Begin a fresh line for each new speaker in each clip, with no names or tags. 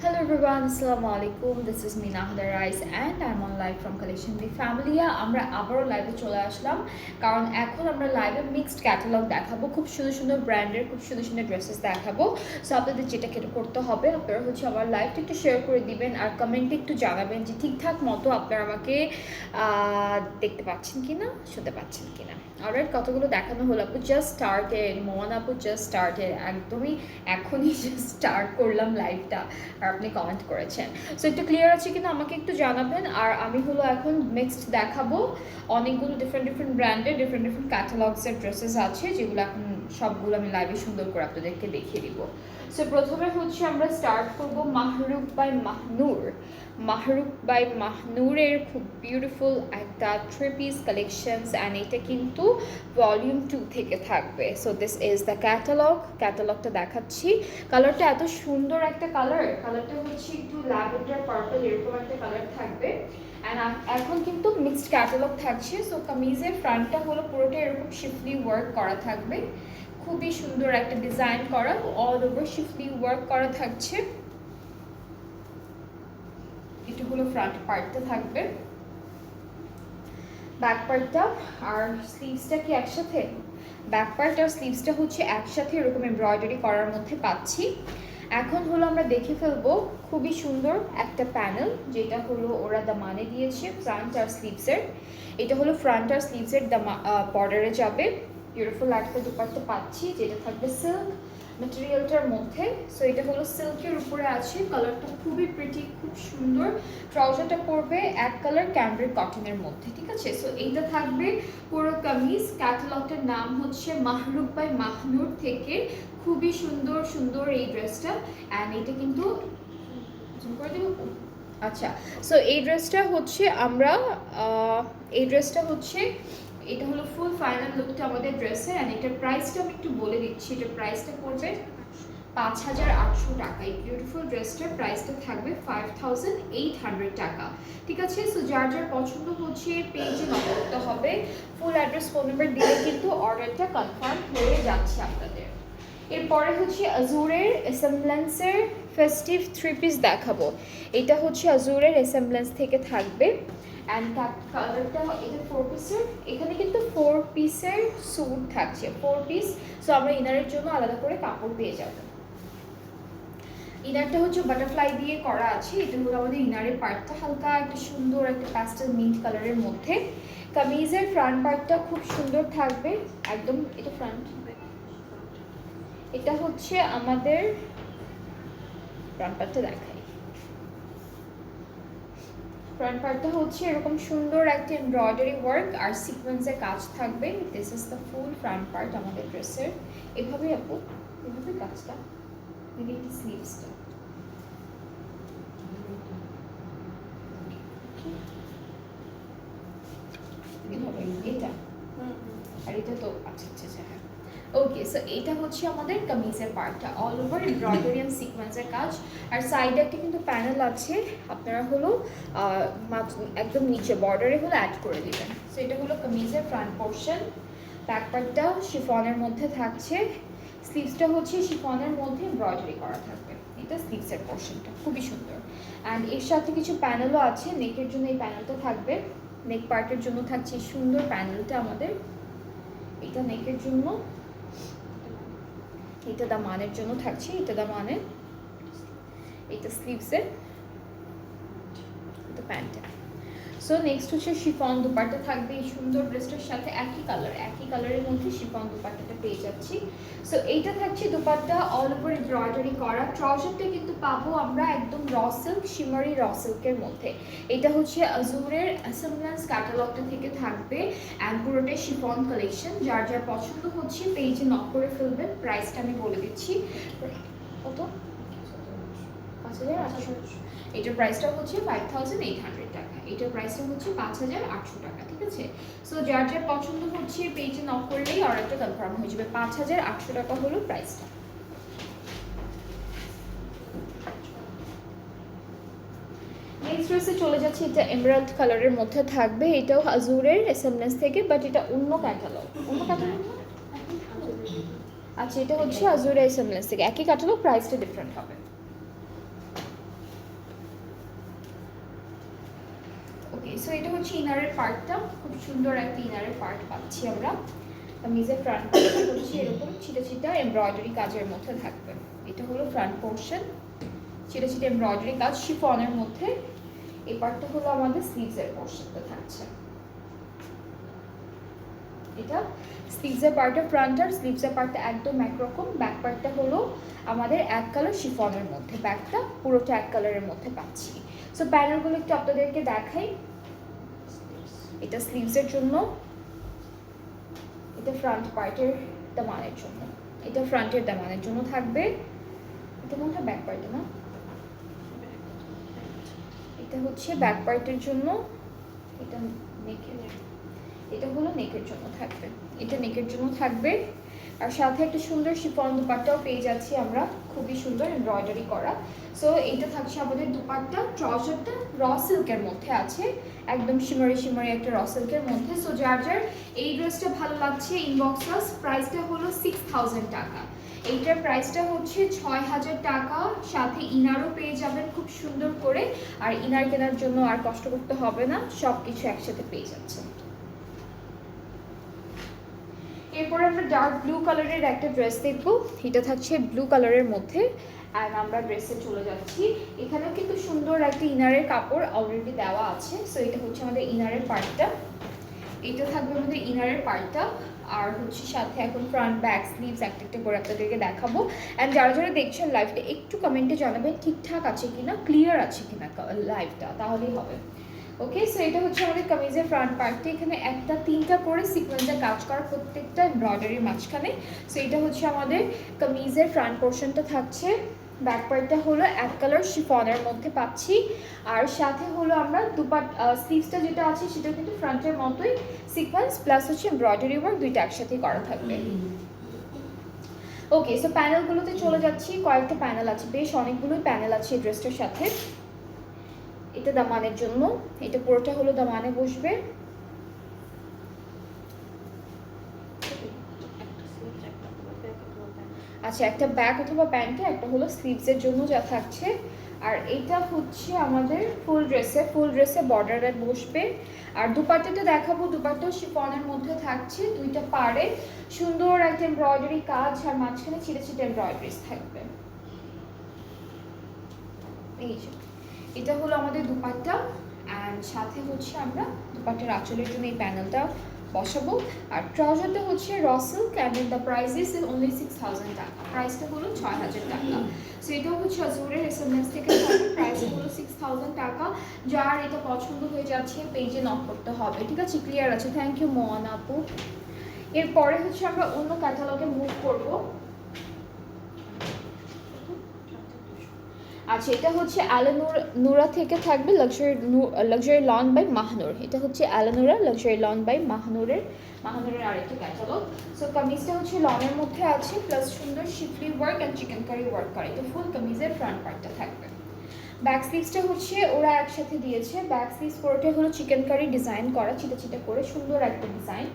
Hello everyone, Assalamu alaikum. This is Mina Hadarais and I'm on live from Collection B Family. আমরা আবারও লাইভে চলে আসলাম কারণ এখন আমরা লাইভে মিক্সড ক্যাটালগ দেখাবো, খুব সুন্দর সুন্দর ব্র্যান্ডের খুব সুন্দর সুন্দর ড্রেসেস দেখাবো। সো আপনাদের যেটা করতে হবে, আপনারা হচ্ছে আমার লাইভটা একটু শেয়ার করে দিবেন আর কমেন্টে একটু জানাবেন যে ঠিকঠাক মতো আপনারা আমাকে দেখতে পাচ্ছেন কিনা, শুনতে পাচ্ছেন কিনা। অলরাইট, কতগুলো দেখানো হলো। আপু জাস্ট স্টার্টেড, মোহন আপু জাস্ট স্টার্টেড, একদমই এখনই জাস্ট স্টার্ট করলাম লাইভটা আর আপনি কমেন্ট করেছেন। সো একটু ক্লিয়ার আছে কিনা আমাকে একটু জানাবেন। আর আমি হলো এখন মিক্সড দেখাবো, অনেকগুলো ডিফারেন্ট ব্র্যান্ডের ডিফারেন্ট ক্যাটালগসের ড্রেসেস আছে যেগুলো এখন সবগুলো আমি লাইভে সুন্দর করে আপনাদেরকে দেখিয়ে দিব। সো প্রথমে হচ্ছে আমরা স্টার্ট করব মাহরুখ বাই মাহনুর। মাহরুখ বাই মাহনুরের খুব বিউটিফুল একটা থ্রি পিস কালেকশনস অ্যান্ড এটা কিন্তু ভলিউম 2 থেকে থাকবে। সো দিস ইজ দ্য ক্যাটালগটা দেখাচ্ছি। কালারটা এত সুন্দর একটা কালারটা হচ্ছে একটু ল্যাভেন্ডার পার্পল এরকম একটা কালার থাকবে। অ্যান্ড এখন কিন্তু মিক্সড ক্যাটালগ থাকছে। সো কামিজের ফ্রন্টটা হলো পুরোটা এরকম শিফলি ওয়ার্ক করা থাকবে, খুবই সুন্দর একটা ডিজাইন করা, অল ওভার শিফলি ওয়ার্ক করা থাকছে। এটা হলো ফ্রন্ট পার্টটা থাকবে, ব্যাক পার্টটা আর স্লিভসটা কি একসাথে, ব্যাক পার্ট আর স্লিভসটা হচ্ছে একসাথে এরকম এমব্রয়ডারি করার মধ্যে পাচ্ছি। এখন হলো আমরা দেখে ফেলবো খুবই সুন্দর একটা প্যানেল, যেটা হলো ওরা দামানে দিয়েছে ফ্রন্ট আর স্লিভসের। এটা হলো ফ্রন্ট আর স্লিভসের বর্ডারে যাবে। বিউটিফুল একটা দুপাট্টা পাচ্ছি যেটা থাকবে সিল্ক ম্যাটেরিয়ালটার মধ্যে। সো এটা হলো সিল্কের উপরে আছে, কালারটা খুবই প্রিটি, খুব সুন্দর। ট্রাউজারটা পড়বে এক কালার ক্যামব্রিক কটনের মধ্যে, ঠিক আছে। সো এইটা থাকবে পুরো কামিজ। ক্যাটালগটার নাম হচ্ছে মাহরুখ বাই মাহনুর থেকে। খুবই সুন্দর এই ড্রেসটা। অ্যান্ড এটা কিন্তু করে দেবো। আচ্ছা, সো এই ড্রেসটা হচ্ছে এটা হলো ফুল ফাইনাল লুকটা আমাদের ড্রেসের। অ্যান্ড এটার প্রাইসটা আমি একটু বলে দিচ্ছি। এটার প্রাইসটা পড়বে 5800 টাকা। এই বিউটিফুল ড্রেসটার প্রাইসটা থাকবে 5800 টাকা, ঠিক আছে। সো যার পছন্দ হচ্ছে পেজে নক করতে হবে। ফুল অ্যাড্রেস ফোন নাম্বার দিলে কিন্তু অর্ডারটা কনফার্ম হয়ে যাচ্ছে আপনাদের। এরপরে হচ্ছে আজুরের এসেম্বলেন্সের ফেস্টিভ থ্রি পিস দেখাবো। এটা হচ্ছে আজুরের এসেম্বলেন্স থেকে থাকবে। অ্যান্ড কালারটা এটা 4 পিসের, এখানে কিন্তু 4 পিসের স্যুট থাকছে, 4 পিস। সো আমরা ইনারের জন্য আলাদা করে কাপড় পেয়ে যাব। ইনারটা হচ্ছে বাটারফ্লাই দিয়ে করা আছে। এটা হলো আমাদের ইনারের পার্টটা, হালকা একটা সুন্দর একটা প্যাস্টেল মিন্ট কালারের মধ্যে। কামিজের ফ্রন্ট পার্টটা খুব সুন্দর থাকবে একদম। এটা ফ্রন্ট, এটা হচ্ছে আমাদের ফ্রন্ট পার্টটা দেখাই। ফ্রন্ট পার্টটা হচ্ছে এরকম সুন্দর একটা এমব্রয়ডারি ওয়ার্ক আর সিকোয়েন্সের কাজ থাকবে। This is the full front part আমাদের ড্রেসের। এভাবে আপু, এভাবে কাজটা, এই স্লিভসটা এটা আর এটা তো আচ্ছা হ্যাঁ ওকে। সো এটা হচ্ছে আমাদের কামিজের পার্টটা, অল ওভার এমব্রয়ডারি এন্ড সিকোয়েন্সের কাজ। আর সাইডে একটা কিন্তু প্যানেল আছে, আপনারা হলো একদম নিচে বর্ডারে হলো অ্যাড করে দিবেন। সো এটা হলো কামিজের ফ্রন্ট পোর্শন। ব্যাক পার্টটা শিফনের মধ্যে থাকছে, স্লিভসটা হচ্ছে শিফনের মধ্যে এমব্রয়ডারি করা থাকবে। এটা স্লিভসের পোর্শনটা খুবই সুন্দর। অ্যান্ড এর সাথে কিছু প্যানেলও আছে, নেকের জন্য এই প্যানেলটা থাকবে। নেক পার্টের জন্য থাকছে সুন্দর প্যানেলটা আমাদের, এটা নেকের জন্য, এটা দামানের জন্য থাকছে, এটা দামানের, এটা স্লিভসের, এটা প্যান্টটা। সো নেক্সট হচ্ছে শিফন দুপাট্টা থাকবে এই সুন্দর ড্রেসটার সাথে। একই কালারের মধ্যে শিফন দুপাট্টাটা পেয়ে যাচ্ছি। সো এইটা থাকছে দুপাট্টা অল ওভার এমব্রয়ডারি করা। ট্রাউজারটা কিন্তু পাবো আমরা একদম র সিল্ক, শিমারি র সিল্কের মধ্যে। এটা হচ্ছে আজুরের অ্যাসেম্বলেন্স ক্যাটালগটা থেকে থাকবে। অ্যান্ড পুরোটাই শিফন কালেকশন। যার পছন্দ হচ্ছে পেজে নক করে ফেলবেন। প্রাইসটা আমি বলে দিচ্ছি কত, 5800। এটার প্রাইসটা হচ্ছে 5800 টাকা। এটার প্রাইসটা হচ্ছে 5800 টাকা, ঠিক আছে। সো যার পছন্দ হচ্ছে পেজে নক করলেই অর্ডারটা কনফার্ম হয়ে যাবে। 5800 টাকা হলো প্রাইসটা। নেক্সট ড্রেসে চলে যাচ্ছে, এটা এমরাল্ড কালারের মধ্যে থাকবে। এটাও আজুরের এসএমএস থেকে, বাট এটা অন্য ক্যাটালগ আচ্ছা, এটা হচ্ছে আজুরের এসএমএস থেকে, একই ক্যাটালগ, প্রাইসটা ডিফারেন্ট হবে। সো এটা হচ্ছে ইনারের পার্টটা, খুব সুন্দর একটা ইনারের পার্ট পাচ্ছি আমরা। কামিজের ফ্রন্ট পার্টটা হচ্ছে এরকম ছিটা ছিটা এমব্রয়ডারি কাজের মধ্যে থাকবে। এটা হলো ফ্রন্ট পোর্শন, ছিটা ছিটা এমব্রয়ডারি কাজ শিফনের মধ্যে। এই পার্টটা হলো আমাদের স্লিভসের পোর্শনটা থাকছে। এটা স্লিভসের পার্টটা ফ্রন্ট আর স্লিভসের পার্টটা একদম একরকম। ব্যাক পার্টটা হলো আমাদের এক কালার শিফনের মধ্যে, ব্যাকটা পুরোটা এক কালারের মধ্যে পাচ্ছি। সো প্যানেলগুলো একটু আপনাদেরকে দেখাই। এটা স্লিভসের জন্য, এটা ফ্রন্ট পার্টের দামানের জন্য, এটা ফ্রন্টের দামানের জন্য থাকবে। এটা মনে হয় ব্যাক পার্টে না, এটা হচ্ছে ব্যাক পার্টের জন্য, এটা নেকের, এটা হলো নেকের জন্য থাকবে, এটা নেকের জন্য থাকবে। আর সাথে একটা সুন্দর শিফন দুপাট্টাও পেয়ে যাচ্ছি আমরা, খুবই সুন্দর এমব্রয়ডারি করা। সো এইটা থাকছে আমাদের দুপাট্টা। ট্রাউজারটা র সিল্কের মধ্যে আছে, একদম শিমারি শিমারি একটা র সিল্কের মধ্যে। সো যার যার এই ড্রেসটা ভালো লাগছে ইনবক্স আস। প্রাইসটা হলো 6000 টাকা। এইটার প্রাইসটা হচ্ছে 6000 টাকা, সাথে ইনারও পেয়ে যাবেন খুব সুন্দর করে। আর ইনার কেনার জন্য আর কষ্ট করতে হবে না, সব কিছু একসাথে পেয়ে যাচ্ছেন। এরপরে আমরা ডার্ক ব্লু কালারের একটা ড্রেস দেখবো। এটা থাকছে ব্লু কালারের মধ্যে। আর আমরা ড্রেসে চলে যাচ্ছি। এখানেও কিন্তু সুন্দর একটা ইনারের কাপড় অলরেডি দেওয়া আছে। সো এটা হচ্ছে আমাদের ইনারের পার্টটা, এটা থাকবে আমাদের ইনারের পার্টটা। আর হচ্ছে সাথে এখন ফ্রন্ট ব্যাক স্লিভস একটা একটা করে আপনাদেরকে দেখাবো। অ্যান্ড যারা যারা দেখছেন লাইভটা একটু কমেন্টে জানাবেন ঠিকঠাক আছে কিনা, ক্লিয়ার আছে কিনা লাইভটা, তাহলেই হবে। ওকে, সো এটা হচ্ছে আমাদের কামিজের ফ্রন্ট পার্টটি। এখানে একটা তিনটা করে সিকোয়েন্সের কাজ করা প্রত্যেকটা এমব্রয়ডারির মাঝখানে। সো এটা হচ্ছে আমাদের কামিজের ফ্রন্ট পোর্শনটা থাকছে। ব্যাক পার্টটা হলো এক কালার শিফনের মধ্যে পাচ্ছি। আর সাথে হলো আমরা স্লিভসটা যেটা আছে সেটা কিন্তু ফ্রন্টের মতোই সিকোয়েন্স প্লাস হচ্ছে এমব্রয়ডারি ওয়ার্ক দুইটা একসাথেই করা থাকবে। ওকে, সো প্যানেলগুলোতে চলে যাচ্ছি। কয়েকটা প্যানেল আছে, বেশ অনেকগুলোই প্যানেল আছে এই ড্রেসটার সাথে। এটা দামানের জন্য, এটা পুরোটা হলো দামানে বসবে। আচ্ছা, একটা ব্যাক অথবা প্যান্টে, একটা হলো স্লিভসের জন্য যা থাকছে। আর এটা হচ্ছে আমাদের ফুল ড্রেসে বর্ডারে বসবে। আর দুপাট্টাটা দেখাবো, দুপাট্টাও শিফনের মধ্যে থাকছে, দুইটা পাড়ে সুন্দর একটা এমব্রয়ডারি কাজ আর মাঝখানে ছিটে ছিটে এমব্রয়ডারিজ থাকবে। এই যে এটা হলো আমাদের দুপাট্টা। অ্যান্ড সাথে হচ্ছে আমরা দুপাট্টার আঁচলের জন্য এই প্যানেলটা বসাবো। আর ট্রাউজারটা হচ্ছে raw silk and the price is only 6000 টাকা। প্রাইসটা হলো 6000 টাকা। সো এটাও হচ্ছে আজুরের এসএমএস থেকে থাকবে। প্রাইস হলো 6000 টাকা। যার এটা পছন্দ হয়ে যাচ্ছে পেজে নক করতে হবে। ঠিক আছে, ক্লিয়ার আছে? থ্যাংক ইউ মোহন আপু। এরপরে হচ্ছে আমরা অন্য ক্যাটালগে মুভ করবো। আচ্ছা, এটা হচ্ছে আলানুরা থেকে থাকবে লাক্সারি লন বাই মাহনুর। এটা হচ্ছে আলানুরা লাক্সারি লন বাই মাহনুরের আরেকটা ক্যাটালগ। সো কামিজটা হচ্ছে লনের মধ্যে আছে, প্লাস সুন্দর schiffli work and chikankari work করা। এটা ফুল কামিজের ফ্রন্ট পার্টটা থাকবে। ব্যাক স্লিভসটা হচ্ছে ওরা একসাথে দিয়েছে। ব্যাক স্লিভস পুরোটা হলো চিকেন কারি ডিজাইন করা, চিটা চিটা করে সুন্দর একটা ডিজাইন।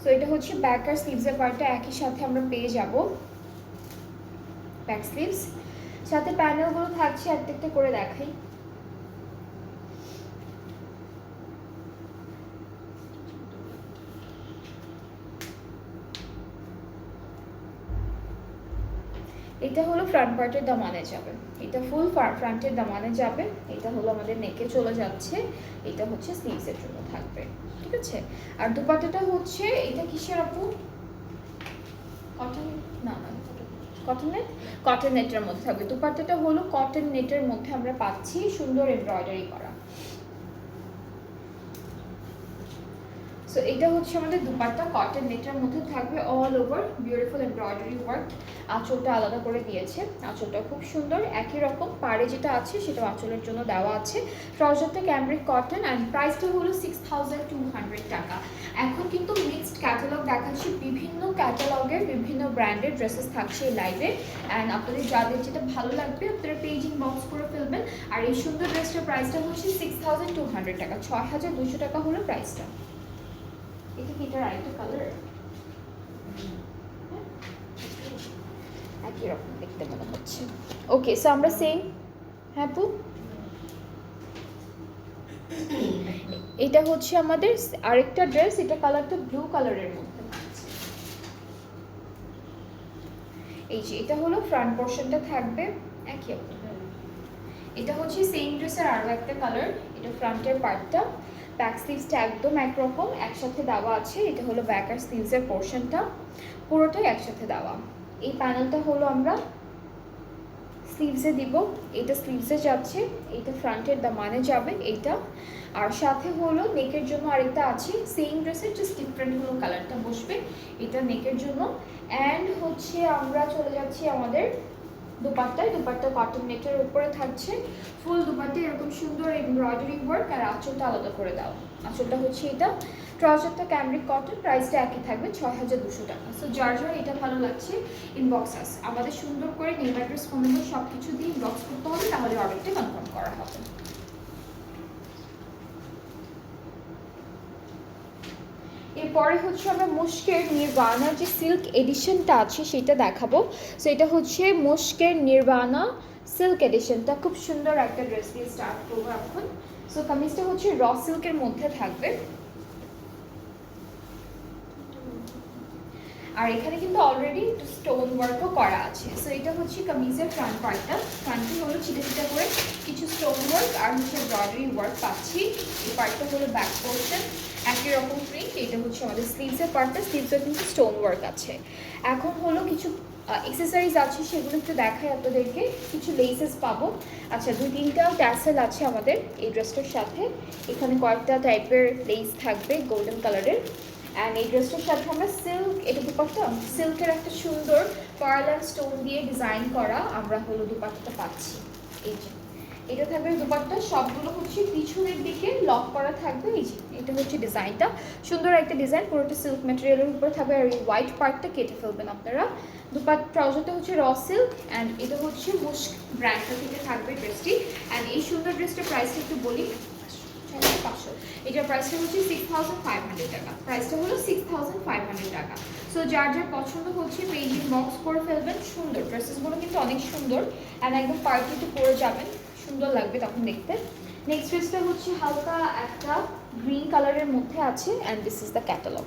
সো এটা হচ্ছে ব্যাক আর স্লিভসের পার্টটা একই সাথে আমরা পেয়ে যাব। ব্যাক স্লিভস সাথে প্যানেলগুলো থাকছে একটা একটা করে দেখাই। এটা হলো ফ্রন্ট পার্টের দামানে যাবে, এটা ফুল ফ্রন্টের দামানে যাবে। এটা হলো আমাদের নেকে চলে যাচ্ছে, এটা হচ্ছে স্লিভসের জন্য থাকবে। ঠিক আছে, আর দুপাট্টাটা হচ্ছে এটা কিসের আপু? কটন না, কটন নেটের মধ্যে থাকবে। দুপাট্টাটা হলো কটন নেটের মধ্যে আমরা পাচ্ছি, সুন্দর এমব্রয়ডারি করা। সো এটা হচ্ছে আমাদের দুপাট্টা, কটন নেটের মধ্যে থাকবে, all over beautiful embroidery work. আঁচলটা আলাদা করে দিয়েছে, আঁচলটা খুব সুন্দর, একই রকম পাড়ে যেটা আছে সেটা আঁচলের জন্য দেওয়া আছে। ট্রাউজারটা ক্যামব্রিক কটন অ্যান্ড প্রাইসটা হলো 6200 টাকা। এখন কিন্তু মিক্সড ক্যাটালগ দেখাচ্ছি, বিভিন্ন ক্যাটালগের বিভিন্ন ব্র্যান্ডের ড্রেসেস থাকছে এই লাইভে। অ্যান্ড আপনাদের যাদের যেটা ভালো লাগবে আপনারা পেজ ইনবক্স করে ফেলবেন। আর এই সুন্দর ড্রেসটার প্রাইসটা হচ্ছে 6200 টাকা, 6200 টাকা হলো প্রাইসটা। এটা কি এটার আরেকটা কালার? একই রকম দেখতে মনে হচ্ছে। ওকে, সো আমরা সেম, হ্যাঁ আপু এটা হচ্ছে আমাদের আরেকটা ড্রেস, এটা কালারটা ব্লু কালারের মধ্যে। এই যে এটা হলো ফ্রন্ট পোর্শনটা থাকবে একই রকম। এটা হচ্ছে সেম ড্রেসের আরও একটা কালার, এটা ফ্রন্টের পার্টটা। ব্যাক স্লিভসটা একদম একরকম একসাথে দেওয়া আছে। এটা হলো ব্যাক আর স্লিভসের পোর্শনটা, পুরোটাই একসাথে দেওয়া। এই প্যানেলটা হলো আমরা স্লিভসে দিব, এটা স্লিভসে যাচ্ছে, এইটা ফ্রন্টের দামানে যাবে এইটা। আর সাথে হলো নেকের জন্য আরেকটা আছে সেম ড্রেসের, জাস্ট ডিফারেন্ট হলো কালারটা বসবে, এটা নেকের জন্য। অ্যান্ড হচ্ছে আমরা চলে যাচ্ছি আমাদের দুপাট্টায়। দুপাট্টা কটন নেটের উপরে থাকছে, ফুল দুপাট্টা এরকম সুন্দর এমব্রয়ডারি ওয়ার্ক, আর আঁচলটা আলাদা করে দাও। আঁচলটা হচ্ছে এটা, ট্রাউজারটা ক্যামরিক কটন, প্রাইসটা একই থাকবে ৬,২০০ টাকা। সো যার যার এটা ভালো লাগছে ইনবক্স আস, আমাদের সুন্দর করে নেম অ্যাড্রেস ফোন নম্বর সব কিছু দিয়ে ইনবক্স করতে হবে, তাহলে অর্ডারটা কনফার্ম করা হবে। এরপরে হচ্ছে আমরা মুশকের নির্বাণা যে সিল্ক এডিশনটা আছে সেটা দেখাবো। সো এটা হচ্ছে মুশকের নির্বাণা সিল্ক এডিশনটা, খুব সুন্দর একটা ড্রেস দিয়ে স্টার্ট করবো এখন। সো কামিজটা হচ্ছে র সিল্কের মধ্যে থাকবে, আর এখানে কিন্তু অলরেডি স্টোন ওয়ার্কও করা আছে। সো এটা হচ্ছে কামিজের ফ্রন্ট পার্টটা, ফ্রন্টে হলো চিটা চিটা করে কিছু স্টোন ওয়ার্ক আর হচ্ছে এমব্রয়ডারি ওয়ার্ক পাচ্ছি। এই পার্টটা হলো ব্যাক পোর্শন, একই রকম প্রিন্ট। এটা হচ্ছে আমাদের স্লিভসের পার্টটা, স্লিভসের কিন্তু স্টোন ওয়ার্ক আছে। এখন হলো কিছু এক্সেসরিজ আছে, সেগুলো একটু দেখাই আপনাদেরকে। কিছু লেসেস পাবো। আচ্ছা, 2-3টা ট্যাসেল আছে আমাদের এই ড্রেসটার সাথে, এখানে কয়েকটা টাইপের লেস থাকবে গোল্ডেন কালারের। অ্যান্ড এই ড্রেসটার সাথে আমরা সিল্ক, এটা দুপাট্টা সিল্কের একটা সুন্দর পার্ল অ্যান্ড স্টোন দিয়ে ডিজাইন করা আমরা হলো দুপাট্টাটা পাচ্ছি। এই যে এটা থাকবে দুপাট্টা, সবগুলো হচ্ছে পিছনের দিকে লক করা থাকবে। এই যে এটা হচ্ছে ডিজাইনটা, সুন্দর একটা ডিজাইন, পুরোটা সিল্ক ম্যাটেরিয়ালের উপর থাকবে। আর এই হোয়াইট পার্টটা কেটে ফেলবেন আপনারা। দুপাট্টা ট্রাউজারটা হচ্ছে র সিল্ক, অ্যান্ড এটা হচ্ছে মুশক ব্র্যান্ডটা থেকে থাকবে ড্রেসটি। অ্যান্ড এই সুন্দর ড্রেসটার প্রাইসটা একটু বলি, 500। এটার প্রাইসটা হচ্ছে 6,500 টাকা, প্রাইসটা হলো 6,500 টাকা। সো যার যার পছন্দ হচ্ছে পেজ ইনবক্স করে ফেলবেন। সুন্দর ড্রেসেসগুলো কিন্তু অনেক সুন্দর, অ্যান্ড একদম পার্টিতে পরে যাবেন, সুন্দর লাগবে তখন দেখতে। নেক্সট ড্রেসটা হচ্ছে হালকা একটা গ্রিন কালারের মধ্যে আছে, and this is the catalogue.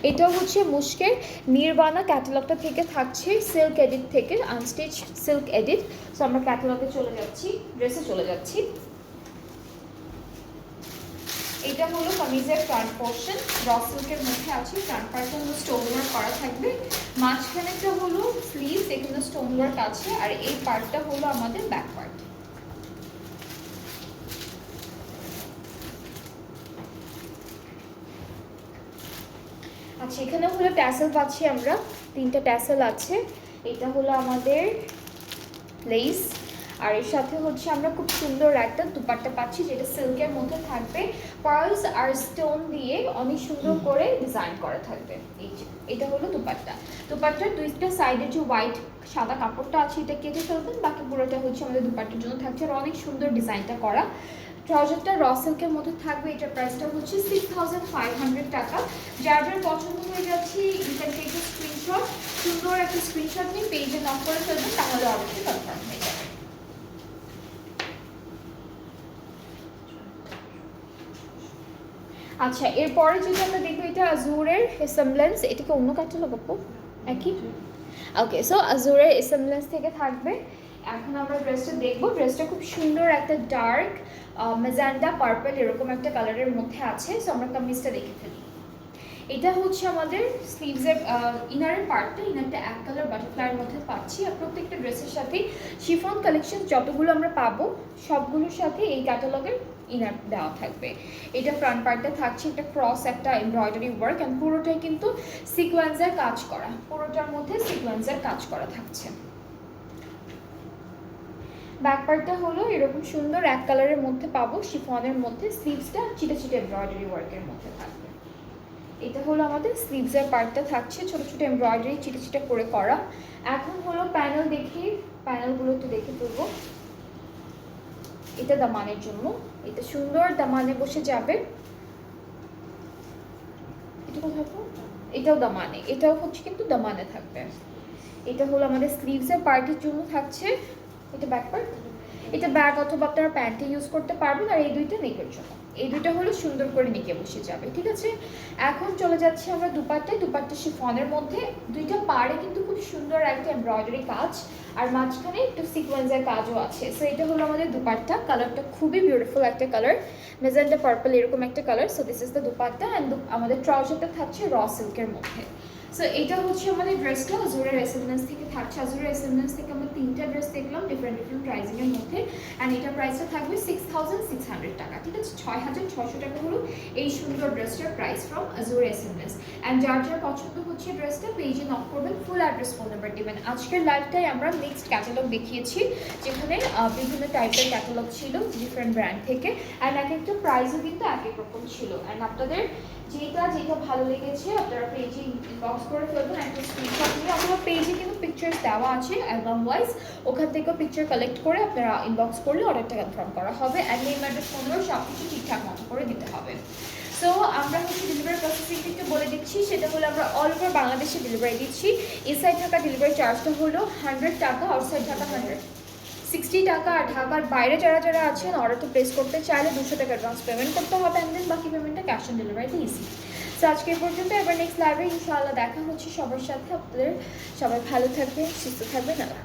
এটাও হচ্ছে মুশকের নির্বাণা ক্যাটালগটা থেকে থাকছে, সিল্ক এডিট থেকে, আনস্টিচ সিল্ক এডিট। সো আমরা ক্যাটালগে চলে যাচ্ছি, ড্রেসে চলে যাচ্ছি। এটা হলো কামিজের ফ্রন্ট পোর্শন, র সিল্কের মধ্যে আছে। ফ্রন্ট পার্টটা হলো স্টোন ওয়ার্ক করা থাকবে, মাঝখানেটা হলো স্লিভস, এখানে স্টোন ওয়ার্ক আছে। আর এই পার্টটা হলো আমাদের ব্যাক পার্ট। আচ্ছা, এখানে হলো ট্যাসেল পাচ্ছি আমরা, 3টা ট্যাসেল আছে। এটা হলো আমাদের লেস, আর এর সাথে হচ্ছে আমরা খুব সুন্দর একটা দুপাট্টা পাচ্ছি, যেটা সিল্কের মধ্যে থাকবে, পার্লস আর স্টোন দিয়ে অনেক সুন্দর করে ডিজাইন করা থাকবে। এই যে এটা হলো দুপাট্টা। দুপাট্টার 2টা সাইডের যে হোয়াইট সাদা কাপড়টা আছে এটা কেটে ফেলবেন, বাকি পুরোটা হচ্ছে আমাদের দুপাট্টার জন্য থাকছে। আর অনেক সুন্দর ডিজাইনটা করা। ট্রাউজারটা র সিল্কের মধ্যে থাকবে, এটার প্রাইসটা হচ্ছে 6,500 টাকা। যার যার পছন্দ হয়ে যাচ্ছে you can take a screenshot, সুন্দর একটা স্ক্রিনশট নিয়ে পেজে নক করে ফেলবেন, তাহলে অর্ডারটি কনফার্ম হয়ে যাবে। আচ্ছা, এরপরে যেটা আমরা দেখবো, এটা আজুরের এসেম্বলেন্স। এটা কি অন্য ক্যাটালগ আপু? একই। ওকে, সো আজুরের এসেম্বলেন্স থেকে থাকবে। এখন আমরা ড্রেসটা দেখবো। ড্রেসটা খুব সুন্দর একটা ডার্ক ম্যাজেন্ডা পার্পল এরকম একটা কালারের মধ্যে আছে। সো আমরা কামিজটা দেখে ফেলি। এটা হচ্ছে আমাদের স্লিভসের ইনারের পার্টটা, ইনারটা এক কালার বাটারফ্লাইয়ের মধ্যে পাচ্ছি। আর প্রত্যেকটা ড্রেসের সাথে শিফন কালেকশন যতগুলো আমরা পাবো সবগুলোর সাথে এই ক্যাটালগের ইনার দেওয়া থাকবে। এটা ফ্রন্ট পার্টটা থাকছে একটা ক্রস একটা এমব্রয়ডারি ওয়ার্ক, অ্যান্ড পুরোটাই কিন্তু সিকোয়েন্সের কাজ করা, পুরোটার মধ্যে সিকোয়েন্সের কাজ করা থাকছে। ব্যাক পার্টটা হলো এরকম সুন্দর এক কালারের মধ্যে পাবো, শিফনের মধ্যে। স্লিভসটা চিটা চিটা এমব্রয়ডারি ওয়ার্কের মধ্যে থাকবে। এটা হলো আমাদের স্লিভসের পার্টটা থাকছে, ছোট ছোট এমব্রয়ডারি চিটা চিটা করে করা। এখন হলো প্যানেল দেখি, প্যানেলগুলো একটু দেখে ফেলবো। এটা দামানের জন্য, এটা সুন্দর দামানে বসে যাবে। এটা কোথায়? এটাও দামানে, এটাও হচ্ছে কিন্তু দামানে থাকবে। এটা হলো আমাদের স্লিভসের পার্টের জন্য থাকছে। এটা ব্যাক পার্ট, এটা ব্যাক অথবা আপনারা প্যান্টে ইউজ করতে পারবেন। আর এই দুইটা নেকের জন্য, এই দুটো হলো সুন্দর করে নিকে বসে যাবে, ঠিক আছে। এখন চলে যাচ্ছি আমরা দুপাট্টায়। দুপাট্টা শিফনের মধ্যে দুইটা পাড়ে কিন্তু খুব সুন্দর একটা এমব্রয়ডারি কাজ, আর মাঝখানে একটু সিকোয়েন্সের কাজও আছে। সো এটা হলো আমাদের দুপাট্টা, কালারটা খুবই বিউটিফুল একটা কালার, মেজেন্টা পার্পল এরকম একটা colour. So this is the dupatta and আমাদের ট্রাউজারটা থাকছে র সিল্কের মধ্যে। সো এটা হচ্ছে আমাদের ড্রেসটা আজুরের এসএমএস থেকে থাকছে। আজুরের এসএমএস থেকে আমরা তিনটা ড্রেস দেখলাম ডিফারেন্ট প্রাইসিংয়ের মধ্যে, অ্যান্ড এটা প্রাইসটা থাকবে 6600 টাকা, ঠিক আছে। 6600 টাকা হলো এই সুন্দর ড্রেসটার প্রাইস ফ্রম আজুর এসএমএস। অ্যান্ড যার যার পছন্দ হচ্ছে ড্রেসটা পেজে নক করবেন, ফুল অ্যাড্রেস ফোন নাম্বার দেবেন। আজকের লাইভটাই আমরা মিক্সড ক্যাটালগ দেখিয়েছি, যেখানে বিভিন্ন টাইপের ক্যাটালগ ছিল ডিফারেন্ট ব্র্যান্ড থেকে, অ্যান্ড এক একটা প্রাইসও কিন্তু এক এক রকম ছিল। অ্যান্ড আপনাদের যেটা যেটা ভালো লেগেছে আপনারা পেজে ইনবক্স করে ফেলবেন, একটা স্ক্রিনশট নিয়ে। অথবা পেজে কিন্তু পিকচার্স দেওয়া আছে অ্যালবাম ওয়াইজ, ওখান থেকেও পিকচার কালেক্ট করে আপনারা ইনবক্স করলে অর্ডারটা কনফার্ম করা হবে। And name address phone number সব কিছু ঠিকঠাক মতো করে দিতে হবে। সো আমরা হচ্ছে ডেলিভারি প্রসেসিংটা একটু বলে দিচ্ছি, সেটা হলো আমরা অল ওভার বাংলাদেশে ডেলিভারি দিচ্ছি। ইনসাইড থাকা ডেলিভারি চার্জটা হলো 100 টাকা, আউটসাইড থাকা 160 টাকা। আর ঢাকার বাইরে যারা যারা আছেন অর্ডারটা প্লেস করতে চাইলে 200 টাকা অ্যাডভান্স পেমেন্ট করতে হবে, অ্যান্ড দেন বাকি পেমেন্টটা ক্যাশ অন ডেলিভারিতে ইজি। সো আজকে পর্যন্ত, এবার নেক্সট লাইভে ইনশাআল্লাহ দেখা হচ্ছে সবার সাথে। আপনাদের সবাই ভালো থাকবেন, সুস্থ থাকবেন, আল্লাহ।